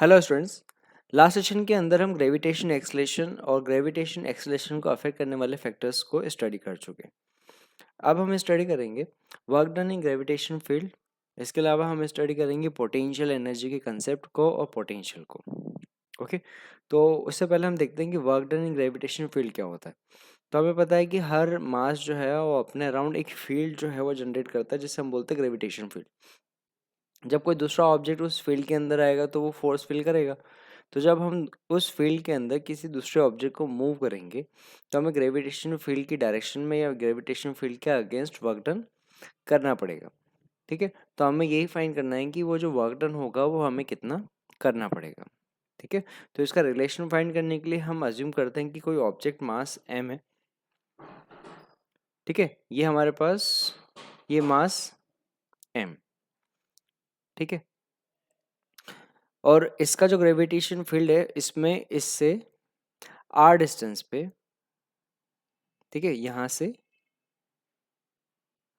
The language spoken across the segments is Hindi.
Hello students. लास्ट सेशन के अंदर हम ग्रेविटेशन एक्सेलरेशन और ग्रेविटेशन एक्सेलरेशन को अफेक्ट करने वाले फैक्टर्स को स्टडी कर चुके हैं। अब हम स्टडी करेंगे work done in gravitation field. इसके अलावा हम स्टडी करेंगे पोटेंशियल एनर्जी के कंसेप्ट को और पोटेंशियल को। ओके, तो उससे पहले हम देखते हैं कि work done in gravitation field क्या होता है। तो हमें पता है कि हर मास जो है वो अपने अराउंड एक फील्ड जो है वो जनरेट करता है, जिसे हम बोलते हैं ग्रेविटेशन फील्ड। जब कोई दूसरा ऑब्जेक्ट उस फील्ड के अंदर आएगा तो वो फोर्स फील करेगा। तो जब हम उस फील्ड के अंदर किसी दूसरे ऑब्जेक्ट को मूव करेंगे तो हमें ग्रेविटेशन फील्ड की डायरेक्शन में या ग्रेविटेशन फील्ड के अगेंस्ट वर्क डन करना पड़ेगा। ठीक है, तो हमें यही फाइंड करना है कि वो जो वर्क डन होगा वो हमें कितना करना पड़ेगा। ठीक है, तो इसका रिलेशन फाइंड करने के लिए हम अज्यूम करते हैं कि कोई ऑब्जेक्ट मास m है। ठीक है, ये हमारे पास ये मास m। ठीक है, और इसका जो ग्रेविटेशन फील्ड है इसमें इससे r डिस्टेंस पे, ठीक है, यहाँ से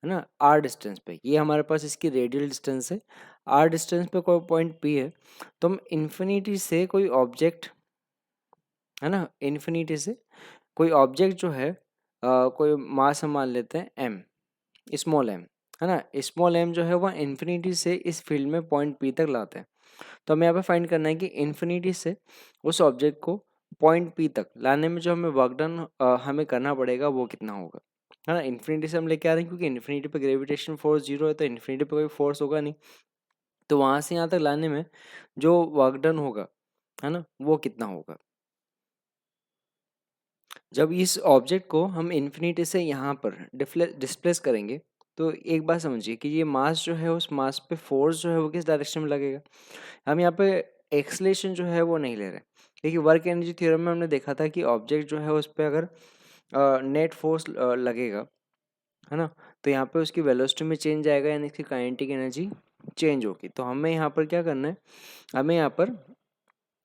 है ना r डिस्टेंस पे, ये हमारे पास इसकी रेडियल डिस्टेंस है। r डिस्टेंस पे कोई पॉइंट p है, तो हम इन्फिनिटी से कोई ऑब्जेक्ट, है ना, इन्फिनिटी से कोई ऑब्जेक्ट जो है कोई मास हम मान लेते हैं m, स्मॉल m, है ना। स्मॉल m जो है वह इन्फिनिटी से इस फील्ड में पॉइंट p तक लाते हैं। तो हमें यहाँ पे फाइंड करना है कि इन्फिनिटी से उस ऑब्जेक्ट को पॉइंट पी तक लाने में जो हमें वर्क डन हमें करना पड़ेगा वो कितना होगा, है ना। इन्फिनिटी से हम लेके आ रहे हैं क्योंकि इन्फिनिटी पे ग्रेविटेशन फोर्स 0 है, तो इन्फिनिटी पे कोई फोर्स होगा नहीं। तो वहाँ से यहाँ तक लाने में जो वर्क डन होगा, है ना, वो कितना होगा। जब इस ऑब्जेक्ट को हम इन्फिनिटी से यहाँ पर डिस्प्लेस करेंगे तो एक बात समझिए कि ये मास जो है उस मास पे फोर्स जो है वो किस डायरेक्शन में लगेगा। हम यहाँ पे एक्सलेशन जो है वो नहीं ले रहे, क्योंकि वर्क एनर्जी थ्योरम में हमने देखा था कि ऑब्जेक्ट जो है उस पर अगर नेट फोर्स लगेगा, है ना, तो यहाँ पे उसकी वेलोसिटी में चेंज आएगा, यानी इसकी काइनेटिक एनर्जी चेंज होगी। तो हमें यहाँ पर क्या करना है, हमें यहाँ पर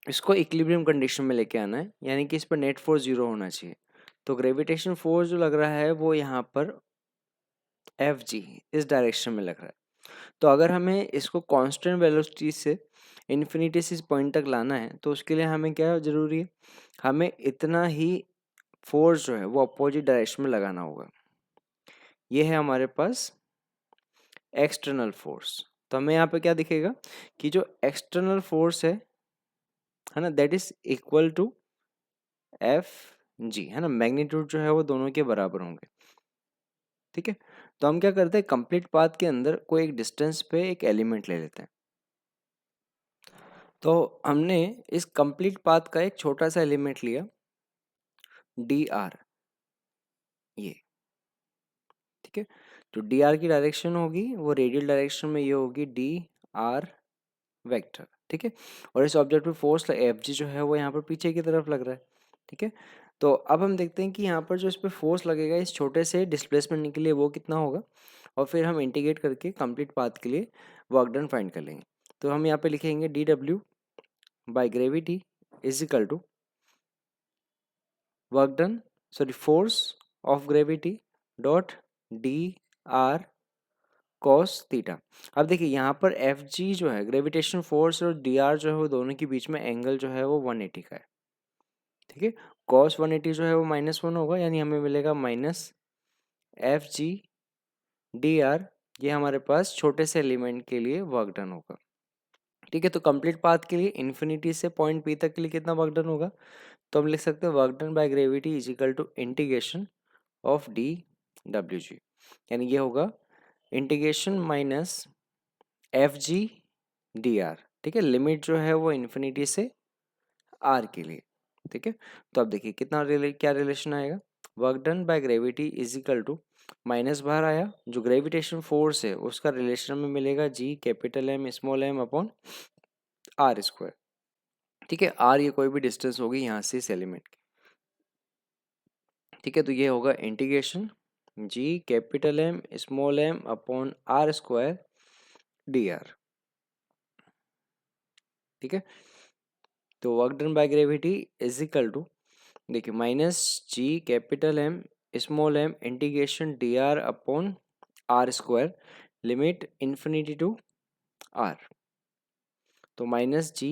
इसको इक्विलिब्रियम कंडीशन में लेके आना है, यानी कि इस पर नेट फोर्स 0 होना चाहिए। तो ग्रेविटेशन फोर्स जो लग रहा है वो यहाँ पर एफ जी इस डायरेक्शन में लग रहा है। तो अगर हमें इसको कांस्टेंट वेलोसिटी से इन्फिनिटी से इस पॉइंट तक लाना है तो उसके लिए हमें क्या ज़रूरी है, हमें इतना ही फोर्स जो है वो अपोजिट डायरेक्शन में लगाना होगा। ये है हमारे पास एक्सटर्नल फोर्स। तो हमें यहाँ पे क्या दिखेगा कि जो एक्सटर्नल फोर्स है ना, that is equal to F G, है ना। मैग्नीट्यूड जो है वो दोनों के बराबर होंगे। ठीक है, तो हम क्या करते हैं, कंप्लीट पाथ के अंदर कोई एक डिस्टेंस पे एक एलिमेंट ले लेते हैं। तो हमने इस कंप्लीट पाथ का एक छोटा सा एलिमेंट लिया डी आर, ये। ठीक है, तो डी आर की डायरेक्शन होगी वो रेडियल डायरेक्शन में, ये होगी डी आर वेक्टर। ठीक है, और इस ऑब्जेक्ट पे फोर्स एफ जी जो है वो यहाँ पर पीछे की तरफ लग रहा है। ठीक है, तो अब हम देखते हैं कि यहाँ पर जो इस पर फोर्स लगेगा इस छोटे से डिस्प्लेसमेंट के लिए वो कितना होगा, और फिर हम इंटीग्रेट करके कंप्लीट पाथ के लिए वर्क डन फाइंड कर लेंगे। तो हम यहाँ पे लिखेंगे D W by gravity is equal to work done, sorry force of gravity dot D R cos theta. अब देखिए यहाँ पर एफ जी जो है ग्रेविटेशन फोर्स और डी आर जो है वो दोनों के बीच में एंगल जो है वो 180 का है। ठीक है, कॉस 180 जो है वो -1 होगा, यानी हमें मिलेगा minus F G D are. ये हमारे पास छोटे से एलिमेंट के लिए वर्क डन होगा। ठीक है, तो कंप्लीट पाथ के लिए इन्फिनिटी से पॉइंट पी तक के लिए कितना वर्क डन होगा, तो हम लिख सकते हैं work done by gravity is equal to integration of D W G, यानी ये होगा integration minus F G D are. ठीक है, लिमिट जो है वो इन्फिनिटी से आर के लिए। ठीक है, तो अब देखिए कितना क्या रिलेशन आएगा, work done by gravity is equal to minus बाहर आया, जो ग्रेविटेशन फोर्स है उसका रिलेशन में मिलेगा G capital M small M upon r square. ठीक है, आर ये कोई भी डिस्टेंस होगी यहाँ से इस एलिमेंट की। ठीक है, तो ये होगा integration G capital M small M upon r square d are. ठीक है, तो work done by gravity is equal to, देखिए, minus G capital M small m integration d r upon r square, limit infinity to r. तो minus G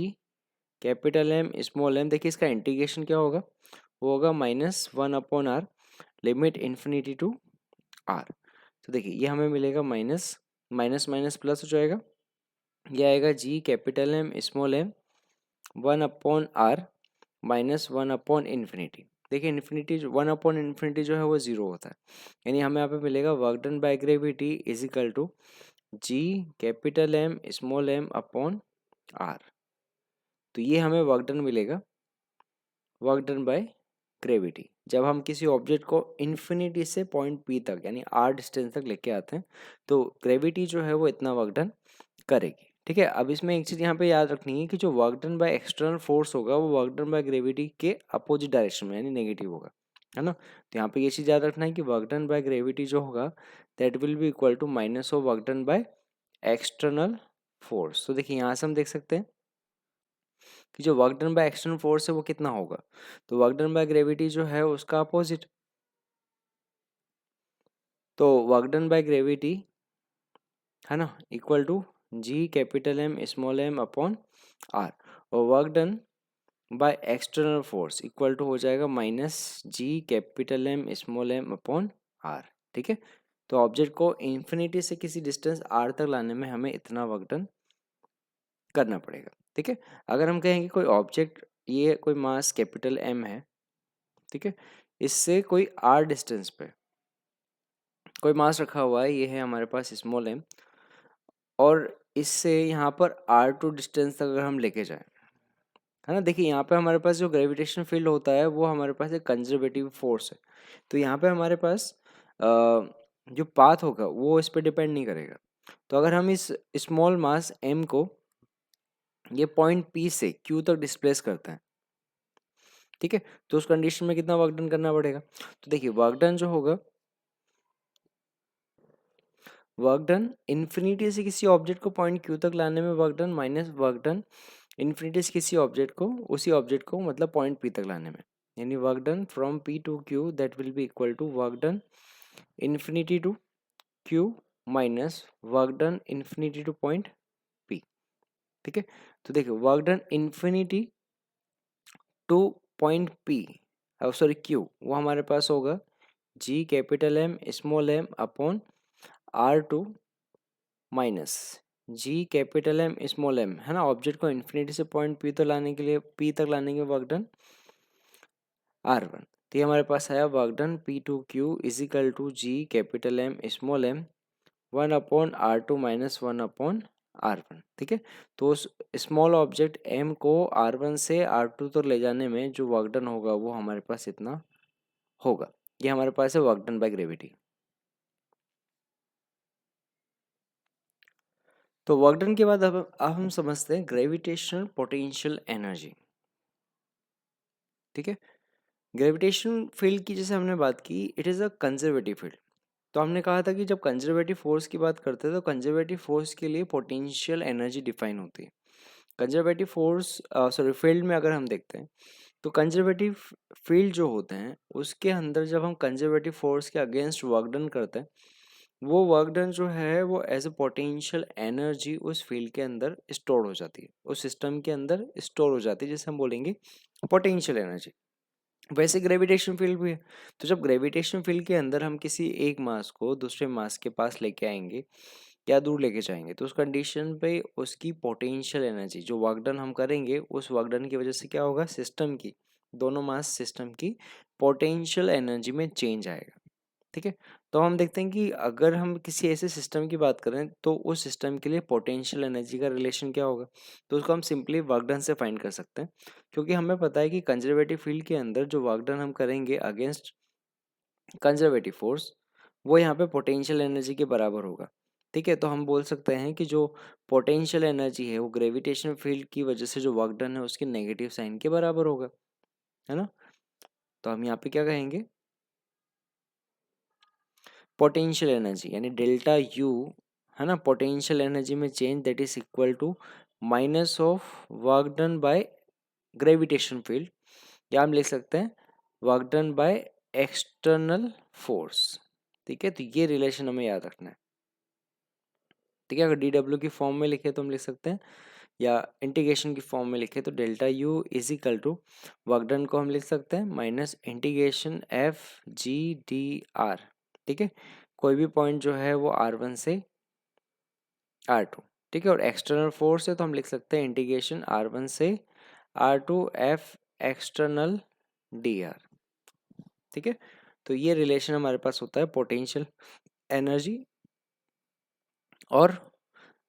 capital M small m, देखिए इसका इंटीग्रेशन क्या होगा, वो होगा -1/r, limit infinity to r। तो देखिए ये हमें मिलेगा माइनस माइनस माइनस प्लस हो जाएगा, ये आएगा G capital M small m 1/r -1/इन्फिनिटी। देखिए इन्फिनिटी 1/इन्फिनिटी जो है वो ज़ीरो होता है, यानी हमें यहाँ पे मिलेगा work done by gravity is equal to G capital M small M upon R. तो ये हमें वर्क डन मिलेगा, वर्क डन बाय ग्रेविटी, जब हम किसी ऑब्जेक्ट को इन्फिनिटी से पॉइंट पी तक यानी आर डिस्टेंस तक लेके आते हैं तो ग्रेविटी जो है वो इतना वर्क डन करेगी। ठीक है, अब इसमें एक चीज़ यहाँ पे याद रखनी है कि जो work done by external force होगा वो वर्क डन बाय ग्रेविटी के अपोजिट डायरेक्शन में यानी नेगेटिव होगा, है ना। तो यहाँ पे ये चीज़ याद रखना है कि वर्क डन बाय ग्रेविटी जो होगा that will be equal to minus of work done by external force. तो देखिए यहाँ से हम देख सकते हैं कि जो work done by external force है वो कितना होगा, तो वर्क डन बाय ग्रेविटी जो है उसका अपोजिट, तो वर्क डन बाय ग्रेविटी है ना equal to G capital M small M upon r, और work done by external force equal to हो जाएगा minus G capital M small M upon are. ठीक है, तो ऑब्जेक्ट को इन्फिनिटी से किसी डिस्टेंस आर तक लाने में हमें इतना वर्क डन करना पड़ेगा। ठीक है, अगर हम कहेंगे कोई ऑब्जेक्ट, ये कोई मास कैपिटल एम है, ठीक है, इससे कोई आर डिस्टेंस पे कोई मास रखा हुआ है, ये है हमारे पास स्मॉल एम, और इससे यहाँ पर r2 डिस्टेंस तक अगर हम लेके जाएं, है ना, देखिए यहाँ पे हमारे पास जो ग्रेविटेशन फील्ड होता है वो हमारे पास एक कंजर्वेटिव फोर्स है, तो यहाँ पे हमारे पास जो पाथ होगा वो इस पर डिपेंड नहीं करेगा। तो अगर हम इस स्मॉल मास m को ये पॉइंट P से Q तक डिस्प्लेस करते हैं, ठीक है, तो उस कंडीशन में कितना वर्क डन करना पड़ेगा, तो देखिए वर्क डन जो होगा, वर्क डन इन्फिनिटी से किसी ऑब्जेक्ट को पॉइंट Q तक लाने में work done minus work done infinity से किसी ऑब्जेक्ट को, उसी ऑब्जेक्ट को मतलब पॉइंट P तक लाने में, यानी work done from P to Q that will be equal to work done infinity to Q minus work done infinity to point P। ठीक है, तो देखिए work done infinity to point P, sorry Q, वो हमारे पास होगा G capital M small m upon R2 minus G capital M small m, है ना, ऑब्जेक्ट को इन्फिनिटी से पॉइंट पी तक लाने के लिए, पी तक लाने के वर्क डन R1। तो ये हमारे पास आया work done P2Q is equal to G capital M small M 1/R2 minus 1/R1। ठीक है, तो उस स्मॉल ऑब्जेक्ट M को R1 से R2 तक ले जाने में जो वर्क डन होगा वो हमारे पास इतना होगा। ये हमारे पास है वर्क डन बाय ग्रेविटी। तो वर्क डन के बाद अब हम समझते हैं ग्रेविटेशनल पोटेंशियल एनर्जी। ठीक है, ग्रेविटेशन फील्ड की जैसे हमने बात की, it is a conservative field. तो हमने कहा था कि जब कंजर्वेटिव फोर्स की बात करते हैं तो कंजर्वेटिव फोर्स के लिए पोटेंशियल एनर्जी डिफाइन होती है। कंजर्वेटिव फोर्स सॉरी फील्ड में अगर हम देखते हैं तो कंजर्वेटिव फील्ड जो होते हैं उसके अंदर जब हम कंजर्वेटिव फोर्स के अगेंस्ट वर्क डन करते हैं, वो वर्क डन जो है वो एज ए पोटेंशियल एनर्जी उस फील्ड के अंदर स्टोर हो जाती है, उस सिस्टम के अंदर स्टोर हो जाती है, जिसे हम बोलेंगे पोटेंशियल एनर्जी। वैसे ग्रेविटेशन फील्ड भी है, तो जब ग्रेविटेशन फील्ड के अंदर हम किसी एक मास को दूसरे मास के पास लेके आएंगे या दूर लेके जाएंगे तो उस कंडीशन पे उसकी पोटेंशियल एनर्जी जो वर्क डन हम करेंगे उस वर्क डन की वजह से क्या होगा, सिस्टम की, दोनों मास सिस्टम की पोटेंशियल एनर्जी में चेंज आएगा। ठीक है, तो हम देखते हैं कि अगर हम किसी ऐसे सिस्टम की बात करें तो उस सिस्टम के लिए पोटेंशियल एनर्जी का रिलेशन क्या होगा, तो उसको हम सिंपली वर्क डन से फाइंड कर सकते हैं, क्योंकि हमें पता है कि कंजर्वेटिव फील्ड के अंदर जो वर्क डन हम करेंगे अगेंस्ट कंजर्वेटिव फोर्स वो यहाँ पे पोटेंशियल एनर्जी के बराबर होगा। ठीक है, तो हम बोल सकते हैं कि जो पोटेंशियल एनर्जी है वो ग्रेविटेशनल फील्ड की वजह से जो वर्क डन है उसके नेगेटिव साइन के बराबर होगा, है ना। तो हम यहाँ पे क्या कहेंगे, पोटेंशियल एनर्जी यानी डेल्टा यू, है ना, पोटेंशियल एनर्जी में change that is equal to minus of work done by gravitation field, या हम लिख सकते हैं work done by external force. ठीक है, तो ये रिलेशन हमें याद रखना है। ठीक है, अगर डी डब्ल्यू की फॉर्म में लिखे तो हम लिख सकते हैं या इंटीग्रेशन की फॉर्म में लिखे तो delta U is equal to work done को हम लिख सकते हैं minus integration F G D are. ठीक है, कोई भी पॉइंट जो है वो R1 से R2। ठीक है, और एक्सटर्नल फोर्स है तो हम लिख सकते हैं इंटीग्रेशन R1 से R2 F external D R. ठीक है, तो ये रिलेशन हमारे पास होता है पोटेंशियल एनर्जी और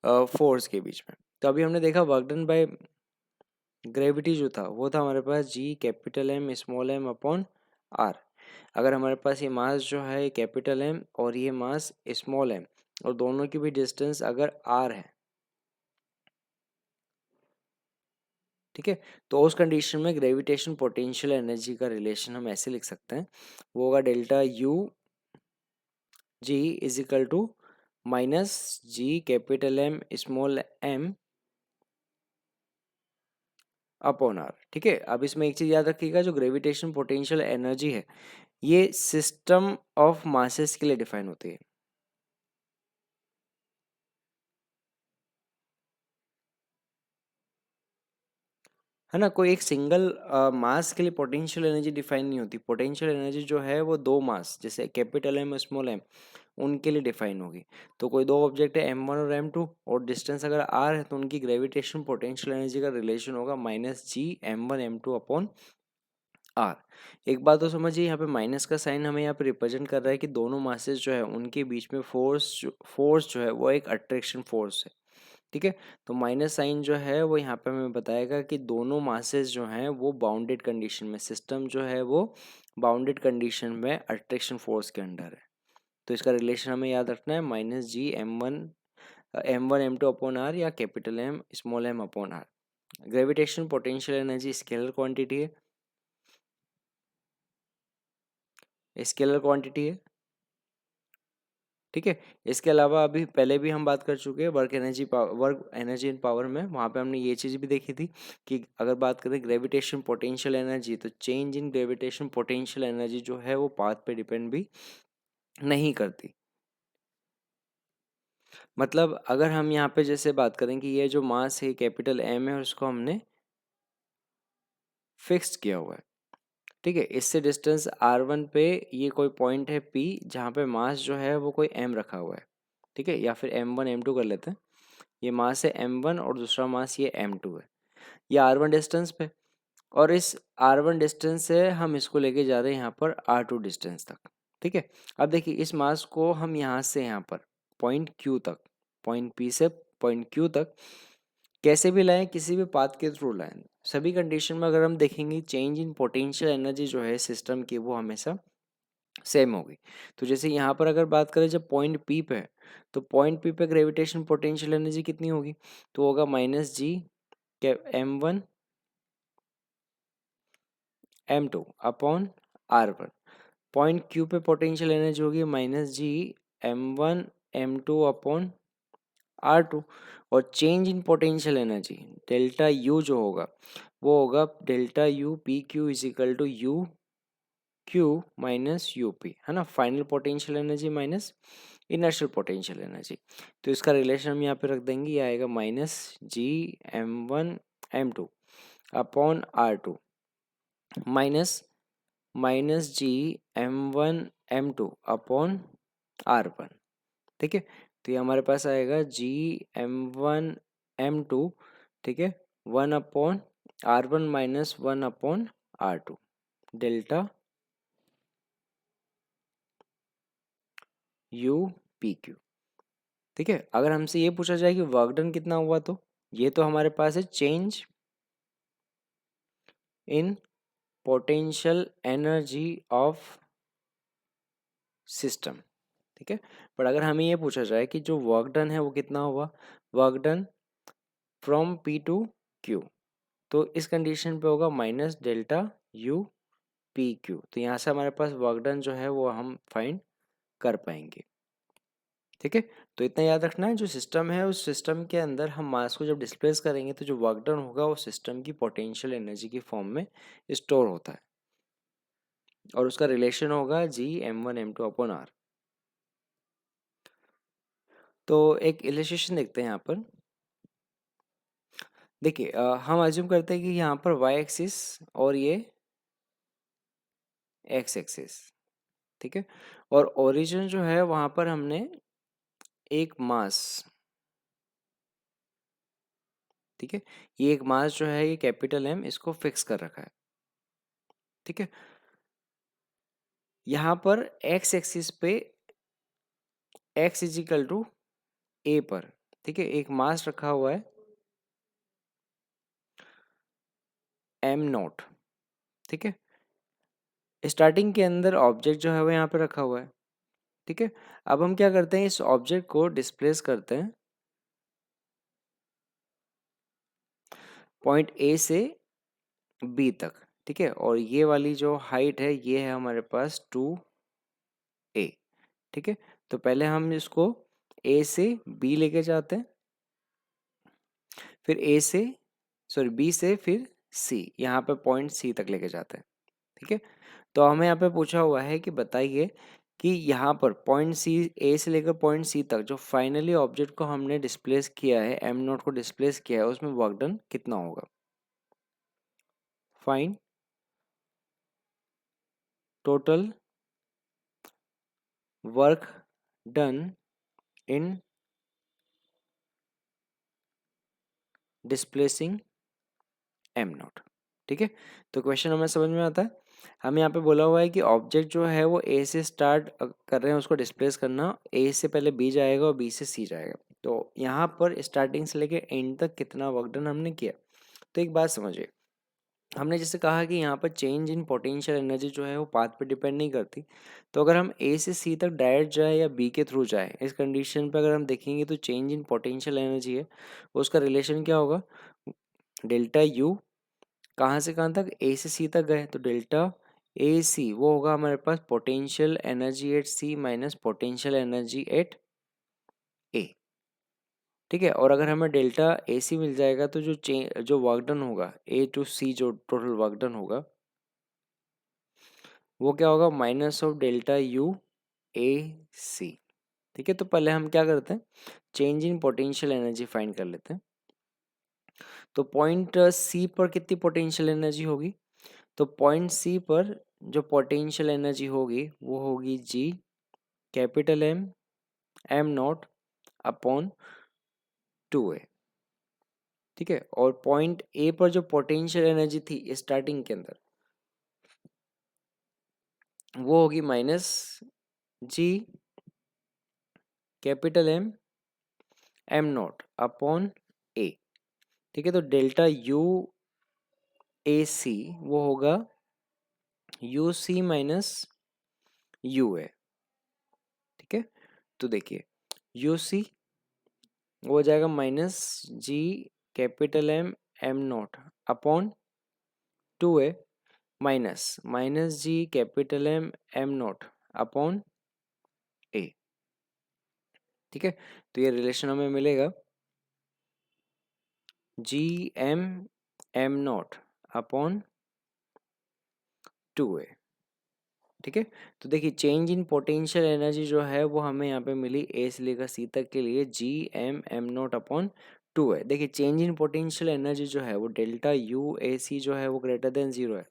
फोर्स के बीच में। तो अभी हमने देखा वर्क डन बाय ग्रेविटी जो था वो था हमारे पास G capital M small M upon r. अगर हमारे पास ये मास जो है कैपिटल एम और ये मास स्मॉल एम और दोनों की भी डिस्टेंस अगर आर है, ठीक है, तो उस कंडीशन में ग्रेविटेशन पोटेंशियल एनर्जी का रिलेशन हम ऐसे लिख सकते हैं, वो होगा delta U G is equal to minus G capital M small M upon are. ठीक है, अब इसमें एक चीज याद रखिएगा, जो ग्रेविटेशन पोटेंशियल एनर्जी है ये सिस्टम ऑफ मासेस के लिए डिफाइन होती है ना। कोई एक सिंगल मास के लिए पोटेंशियल एनर्जी डिफाइन नहीं होती। पोटेंशियल एनर्जी जो है वो दो मास जैसे कैपिटल एम स्मॉल एम उनके लिए डिफाइन होगी। तो कोई दो ऑब्जेक्ट है M1 और M2 और डिस्टेंस अगर R है तो उनकी ग्रेविटेशन पोटेंशियल एनर्जी का रिलेशन होगा minus G M1 M2 upon R. एक बात तो समझिए, यहाँ पे माइनस का साइन हमें यहाँ पे रिप्रेजेंट कर रहा है कि दोनों मासेस जो है उनके बीच में फोर्स जो है वो एक अट्रैक्शन फोर्स है। ठीक है, तो माइनस साइन जो है वो यहाँ पे हमें बताएगा कि दोनों मासेस जो हैं वो बाउंडेड कंडीशन में, सिस्टम जो है वो बाउंडेड कंडीशन में अट्रैक्शन फोर्स के अंडर है। तो इसका रिलेशन हमें याद रखना है minus G M1 M2 upon r या capital M small M upon r. Gravitation potential energy scalar quantity है। ठीक है, इसके अलावा अभी पहले भी हम बात कर चुके हैं वर्क एनर्जी एंड पावर में, वहाँ पे हमने ये चीज़ भी देखी थी कि अगर बात करें ग्रेविटेशन पोटेंशियल एनर्जी तो change in gravitation potential energy जो है वो पाथ पे डिपेंड भी नहीं करती। मतलब अगर हम यहाँ पे जैसे बात करें कि ये जो मास है कैपिटल एम है और उसको हमने फिक्स किया हुआ है। ठीक है, इससे डिस्टेंस R1 पे ये कोई पॉइंट है P जहाँ पे मास जो है वो कोई M रखा हुआ है। ठीक है, या फिर M1 M2 कर लेते हैं। ये मास है M1 और दूसरा मास ये M2 है। ये R1 डिस्टेंस पे, और इस R1 डिस्टेंस से हम इसको लेके जा रहे हैं यहाँ पर R2 डिस्टेंस तक। ठीक है, अब देखिए इस मास को हम यहाँ से यहाँ पर पॉइंट Q तक, पॉइंट P से पॉइंट Q तक कैसे भी लाएं, किसी भी पाथ के थ्रू लाएं, सभी कंडीशन में अगर हम देखेंगे चेंज इन पोटेंशियल एनर्जी जो है सिस्टम की वो हमेशा सेम होगी। तो जैसे यहाँ पर अगर बात करें जब पॉइंट P पे है तो पॉइंट P पे ग्रेविटेशन पोटेंशियल एनर्जी कितनी होगी, तो होगा minus G M1 M2 upon R1। Point Q पे पोटेंशियल एनर्जी होगी minus G M1 M2 upon R2। और change in potential energy delta U जो होगा वो होगा डेल्टा U P Q is equal to U Q minus U P, है ना। Final potential energy minus inertial potential energy. तो इसका रिलेशन हम यहाँ पे रख देंगे, ये आएगा minus G M1 M2 upon R2 minus minus G M1 M2 upon R1। ठीक है, तो ये हमारे पास आएगा जी M1 M2, ठीक है, 1 upon R1 minus 1 upon R2 delta U P Q. ठीक है, अगर हमसे ये पूछा जाए कि वर्क डन कितना हुआ तो ये तो हमारे पास है change in potential energy of system. ठीक है, पर अगर हमें ये पूछा जाए कि जो वर्क डन है वो कितना हुआ, work done from P to Q, तो इस कंडीशन पे होगा minus delta U P Q. तो यहाँ से हमारे पास वर्क डन जो है वो हम फाइंड कर पाएंगे। ठीक है, तो इतना याद रखना है, जो सिस्टम है उस सिस्टम के अंदर हम मास को जब डिस्प्लेस करेंगे तो जो वर्क डन होगा वो सिस्टम की पोटेंशियल एनर्जी की फॉर्म में स्टोर होता है और उसका रिलेशन होगा जी M1 M2 अपॉन आर। तो एक इलस्ट्रेशन देखते हैं यहाँ पर। देखिए हम अज्यूम करते हैं कि यहाँ पर वाई एक्सिस और ये एक्स एक्सिस, ठीक है, और ओरिजिन जो है वहाँ पर हमने एक मास, ठीक है, ये एक मास जो है ये कैपिटल एम इसको फिक्स कर रखा है, ठीक है। यहाँ पर एक्स एक्सिस पे एक्स इजिकल टू ए पर, ठीक है, एक मास रखा हुआ है एम नॉट, ठीक है। स्टार्टिंग के अंदर ऑब्जेक्ट जो है वो यहाँ पे रखा हुआ है, ठीक है। अब हम क्या करते हैं, इस ऑब्जेक्ट को डिस्प्लेस करते हैं पॉइंट ए से बी तक, ठीक है, और ये वाली जो हाइट है ये है हमारे पास 2a, ठीक है। तो पहले हम इसको ए से बी लेके जाते हैं, फिर ए से सॉरी बी से फिर सी, यहाँ पे पॉइंट सी तक लेके जाते हैं, ठीक है। तो हमें यहाँ पे पूछा हुआ है कि बताइए कि यहाँ पर पॉइंट सी, ए से लेकर पॉइंट सी तक जो फाइनली ऑब्जेक्ट को हमने डिस्प्लेस किया है, एम नोट को डिस्प्लेस किया है, उसमें वर्क डन कितना होगा। Fine total work done in displacing am not, ठीक है। तो क्वेश्चन हमें समझ में आता है। हमें यहाँ पे बोला हुआ है कि ऑब्जेक्ट जो है वो ए से स्टार्ट कर रहे हैं उसको डिस्प्लेस करना, ए से पहले बी जाएगा और बी से सी जाएगा। तो यहाँ पर स्टार्टिंग से लेके एंड तक कितना वर्क डन हमने किया। तो एक बात समझिए, हमने जैसे कहा कि यहाँ पर चेंज इन पोटेंशियल एनर्जी जो है वो पाथ पे डिपेंड नहीं करती। तो अगर हम ए से सी तक डायरेक्ट जाए या बी के थ्रू जाए, इस कंडीशन पे अगर हम देखेंगे तो चेंज इन पोटेंशियल एनर्जी है उसका रिलेशन क्या होगा, डेल्टा यू, कहाँ से कहाँ तक, ए से सी तक गए तो डेल्टा ए सी वो होगा हमारे पास potential energy at C minus potential energy at A, ठीक है। और अगर हमें डेल्टा ए सी मिल जाएगा तो जो वर्क डन होगा ए टू सी, जो टोटल वर्क डन होगा वो क्या होगा, minus of delta U A सी, ठीक है। तो पहले हम क्या करते हैं, change in potential energy find कर लेते हैं। तो पॉइंट सी पर कितनी पोटेंशियल एनर्जी होगी, तो पॉइंट सी पर जो पोटेंशियल एनर्जी होगी वो होगी G capital M M not upon 2a, ठीक है। और पॉइंट ए पर जो पोटेंशियल एनर्जी थी स्टार्टिंग के अंदर वो होगी minus G capital M M not upon A, ठीक है। तो डेल्टा यू ए सी वो होगा U C minus U A, ठीक है। तो देखिए यू सी वो हो जाएगा minus G capital M M not upon 2a minus minus G capital M M not upon A, ठीक है। तो ये रिलेशन हमें मिलेगा G M M not upon 2a, ठीक है। तो देखिए चेंज इन पोटेंशियल एनर्जी जो है वो हमें यहाँ पे मिली ए से लेकर सी तक के लिए G M M not upon 2a। देखिए चेंज इन पोटेंशियल एनर्जी जो है वो डेल्टा यू ए सी जो है वो ग्रेटर देन जीरो है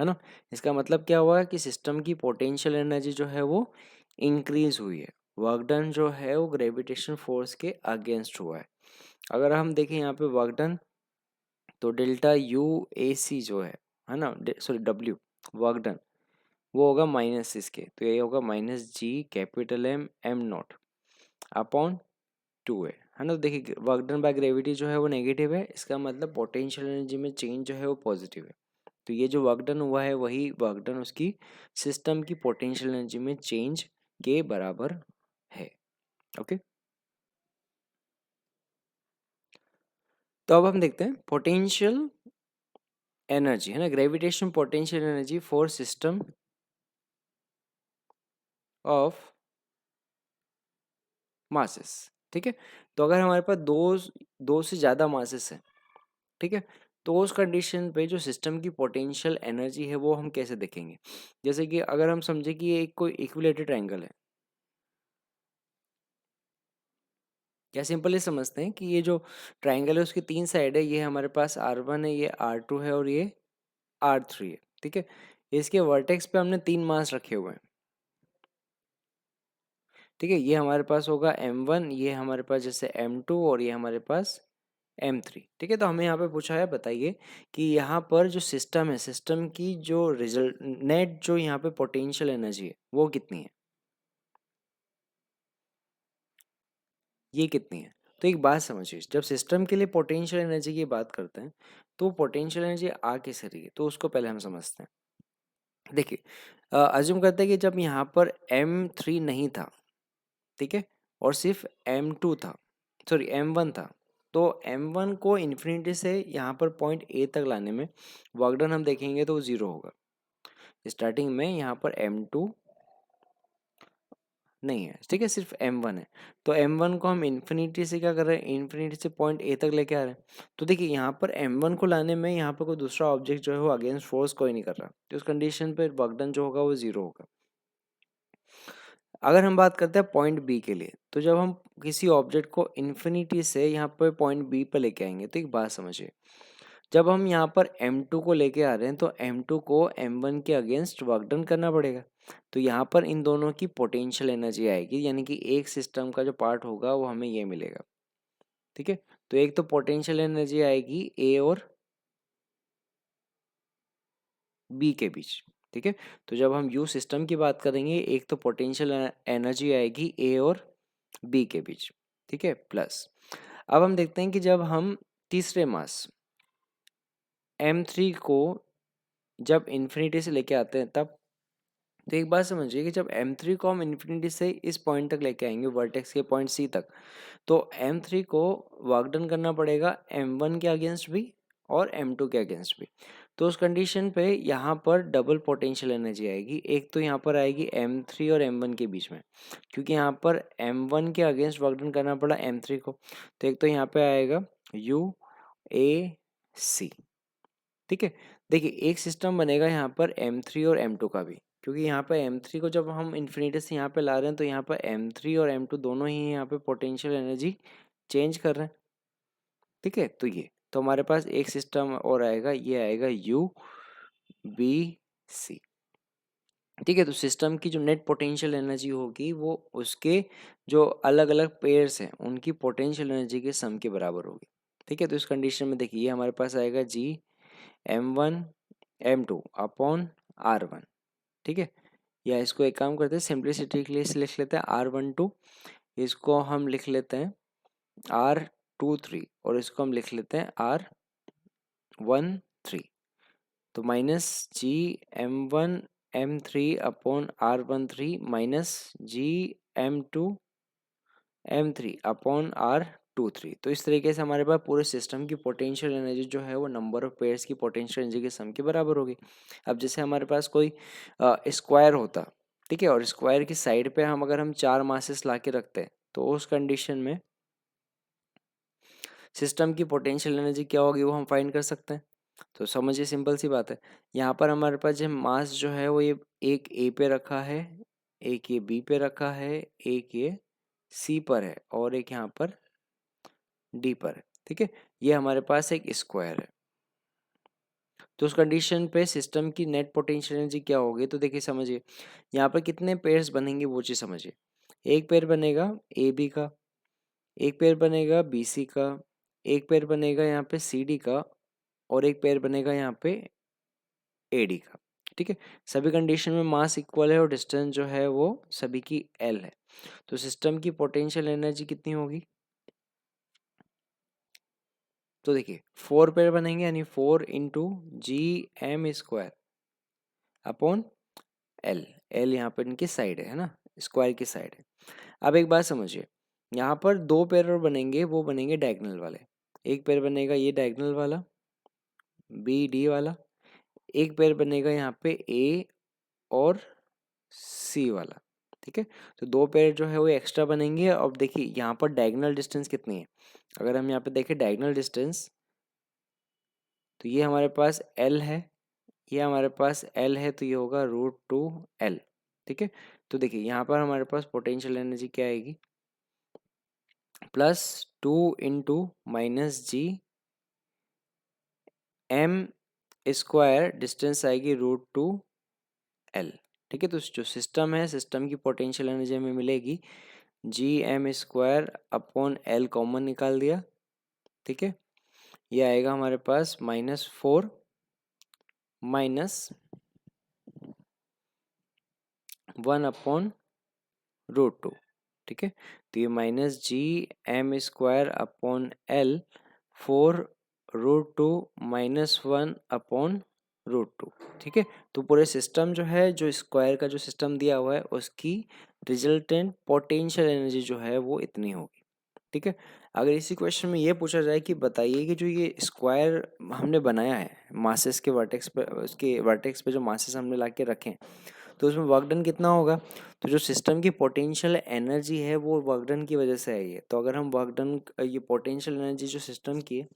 ना। इसका मतलब क्या हुआ कि सिस्टम की पोटेंशियल एनर्जी जो है वो इंक्रीज हुई है, वर्क डन जो है वो ग्रेविटेशन फोर्स के अगेंस्ट हुआ है। अगर हम देखें यहाँ पे वर्क डन तो डेल्टा यू ए सी जो है ना, सॉरी डब्ल्यू वर्क डन वो होगा माइनस इसके, तो ये होगा minus G capital M M not upon 2a, है ना। तो देखिए वर्क डन बाय ग्रेविटी जो है वो नेगेटिव है, इसका मतलब पोटेंशियल एनर्जी में चेंज जो है वो पॉजिटिव है। तो ये जो वर्क डन हुआ है वही वर्क डन उसकी सिस्टम की पोटेंशियल एनर्जी में चेंज के बराबर है। ओके, तो अब हम देखते हैं पोटेंशियल एनर्जी, है ना, gravitation potential energy for system of masses, ठीक है। तो अगर हमारे पास दो दो से ज़्यादा मासेस हैं, ठीक है, तो उस कंडीशन पे जो सिस्टम की पोटेंशियल एनर्जी है वो हम कैसे देखेंगे। जैसे कि अगर हम समझे कि ये एक कोई इक्विलेटरल ट्रायंगल है, क्या सिंपली समझते हैं कि ये जो ट्राइंगल है उसकी 3 साइड है, ये हमारे पास R1 है, ये R2 है और ये R3 है, ठीक है। इसके वर्टेक्स पे हमने 3 मास रखे हुए हैं, ठीक है। ये हमारे पास होगा M1, ये हमारे पास जैसे M2 और ये हमारे पास M3, ठीक है। तो हमें यहाँ पे पूछा है, बताइए कि यहाँ पर जो सिस्टम है, सिस्टम की जो रिजल्ट नेट जो यहाँ पे पोटेंशियल एनर्जी है वो कितनी है, ये कितनी है। तो एक बात समझिए, जब सिस्टम के लिए पोटेंशियल एनर्जी की बात करते हैं तो पोटेंशियल एनर्जी आ किस रही है, तो उसको पहले हम समझते हैं। देखिए, अज्यूम करते हैं कि जब यहाँ पर M3 नहीं था, ठीक है, और सिर्फ M2 था, सॉरी M1 था, तो M1 को इन्फिनिटी से यहाँ पर पॉइंट ए तक लाने में वर्क डन हम देखेंगे तो वो जीरो होगा। स्टार्टिंग में यहाँ पर M2 नहीं है, ठीक है, सिर्फ M1 है। तो M1 को हम इन्फिनिटी से क्या कर रहे हैं, इन्फिनिटी से पॉइंट ए तक लेके आ रहे हैं। तो देखिए यहाँ पर M1 को लाने में यहाँ पर कोई दूसरा ऑब्जेक्ट जो है वो अगेंस्ट फोर्स कोई नहीं कर रहा, तो उस कंडीशन पे वर्क डन जो होगा वो जीरो होगा। अगर हम बात करते हैं पॉइंट बी के लिए, तो जब हम किसी ऑब्जेक्ट को इन्फिनिटी से यहाँ पर पॉइंट बी पर लेके आएंगे, तो एक बात समझिए, जब हम यहाँ पर M2 को लेके आ रहे हैं तो M2 को M1 के अगेंस्ट वर्क डन करना पड़ेगा। तो यहाँ पर इन दोनों की पोटेंशियल एनर्जी आएगी, यानी कि एक सिस्टम का जो पार्ट होगा वो हमें ये मिलेगा, ठीक है। तो एक तो पोटेंशियल एनर्जी आएगी ए और बी के बीच, ठीक है। तो जब हम यू सिस्टम की बात करेंगे, एक तो पोटेंशियल एनर्जी आएगी ए और बी के बीच, ठीक है, प्लस अब हम देखते हैं कि जब हम तीसरे मास M3 को जब इन्फिनिटी से लेके आते हैं तब, तो एक बात समझिए कि जब M3 को हम इन्फिनिटी से इस पॉइंट तक लेके आएंगे, वर्टेक्स के पॉइंट सी तक, तो M3 को वर्क डन करना पड़ेगा M1 के अगेंस्ट भी और M2 के अगेंस्ट भी। तो उस कंडीशन पे यहाँ पर डबल पोटेंशियल एनर्जी आएगी। एक तो यहाँ पर आएगी M3 और M1 के बीच में, क्योंकि यहाँ पर M1 के अगेंस्ट वर्क डन करना पड़ा M3 को, तो एक तो यहाँ पे आएगा UAC, ठीक है। देखिए एक सिस्टम बनेगा यहाँ पर M3 और M2 का भी, क्योंकि यहाँ पर M3 को जब हम इन्फिनिटी से यहाँ पे ला रहे हैं तो यहाँ पर M3 और M2 दोनों ही यहाँ पे पोटेंशियल एनर्जी चेंज कर रहे हैं, ठीक है। तो ये तो हमारे पास एक सिस्टम और आएगा, ये आएगा UBC, ठीक है। तो सिस्टम की जो नेट पोटेंशियल एनर्जी होगी वो उसके जो अलग अलग पेयर्स हैं उनकी पोटेंशियल एनर्जी के सम के बराबर होगी, ठीक है। तो इस कंडीशन में देखिए हमारे पास आएगा GM1 M2 अपॉन R1, ठीक है। या इसको एक काम करते हैं, सिंप्लिसिटी के लिए इसे लिख लेते हैं R12, इसको हम लिख लेते हैं R23 और इसको हम लिख लेते हैं R13। तो -GM1 M3 upon R13 minus GM2 M3 upon R23। तो इस तरीके से हमारे पास पूरे सिस्टम की पोटेंशियल एनर्जी जो है वो नंबर ऑफ पेयर्स की पोटेंशियल एनर्जी के सम के बराबर होगी। अब जैसे हमारे पास कोई स्क्वायर होता, ठीक है, और स्क्वायर की साइड पे अगर हम 4 मासेस ला के रखते हैं तो उस कंडीशन में सिस्टम की पोटेंशियल एनर्जी क्या होगी वो हम फाइंड कर सकते हैं। तो समझिए सिंपल सी बात है, यहाँ पर हमारे पास जो मास जो है वो ये एक ए पे रखा है, एक ये बी पे रखा है, एक ये सी पर है और एक यहाँ पर डी पर है, ठीक है। ये हमारे पास एक स्क्वायर है। तो उस कंडीशन पे सिस्टम की नेट पोटेंशियल एनर्जी क्या होगी, तो देखिए समझिए यहाँ पर कितने पेयर्स बनेंगे वो चीज़ समझिए। एक पेयर बनेगा ए बी का, एक पेयर बनेगा बी सी का, एक पेयर बनेगा यहाँ पे सी डी का और एक पेयर बनेगा यहाँ पे एडी का, ठीक है। सभी कंडीशन में मास इक्वल है और डिस्टेंस जो है वो सभी की एल है। तो सिस्टम की पोटेंशियल एनर्जी कितनी होगी, तो देखिए 4 पेयर बनेंगे यानी 4 into GM² upon L, L यहाँ पर इनकी साइड है ना, स्क्वायर की साइड है। अब एक बात समझिए, यहाँ पर 2 पेयर और बनेंगे, वो बनेंगे डायगोनल वाले। एक पेयर बनेगा ये डायगोनल वाला BD वाला, एक पेयर बनेगा यहाँ पे ए और सी वाला, ठीक है। तो 2 पेयर जो है वो एक्स्ट्रा बनेंगे। अब देखिए यहाँ पर डायगोनल डिस्टेंस कितनी है, अगर हम यहाँ पे देखें डायगोनल डिस्टेंस, तो ये हमारे पास L है, ये हमारे पास L है, तो ये होगा √2L, ठीक है। तो देखिए यहाँ पर हमारे पास पोटेंशियल एनर्जी क्या आएगी, प्लस 2 × -GM², डिस्टेंस आएगी √2L। ठीक है, तो जो सिस्टम है, सिस्टम की पोटेंशियल एनर्जी हमें मिलेगी GM² अपॉन L, कॉमन निकाल दिया। ठीक है, ये आएगा हमारे पास -4 -1/√2। ठीक है, तो ये -GM² अपॉन L, 4√2 -1/√2। ठीक है, तो पूरे सिस्टम जो है, जो स्क्वायर का जो सिस्टम दिया हुआ है, उसकी रिजल्टेंट पोटेंशियल एनर्जी जो है वो इतनी होगी। ठीक है, अगर इसी क्वेश्चन में ये पूछा जाए कि बताइए कि जो ये स्क्वायर हमने बनाया है मासेस के वर्टेक्स पे, उसके वर्टेक्स पे जो मासेस हमने ला के रखे हैं, तो उसमें वर्क डन कितना होगा? तो जो सिस्टम की पोटेंशियल एनर्जी है वो वर्क डन की वजह से आई है। तो अगर हम वर्क डन, ये पोटेंशियल एनर्जी जो सिस्टम की है,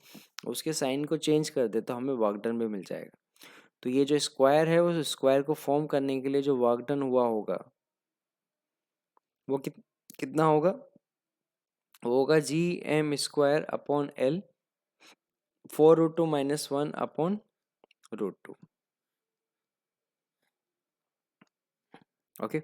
उसके साइन को चेंज कर दे तो हमें वर्क डन भी मिल जाएगा। तो ये जो स्क्वायर है, उस स्क्वायर को फॉर्म करने के लिए जो वर्क डन हुआ होगा वो कितना होगा? वो होगा GM² अपॉन L, 4√2 -1/√2। ओके,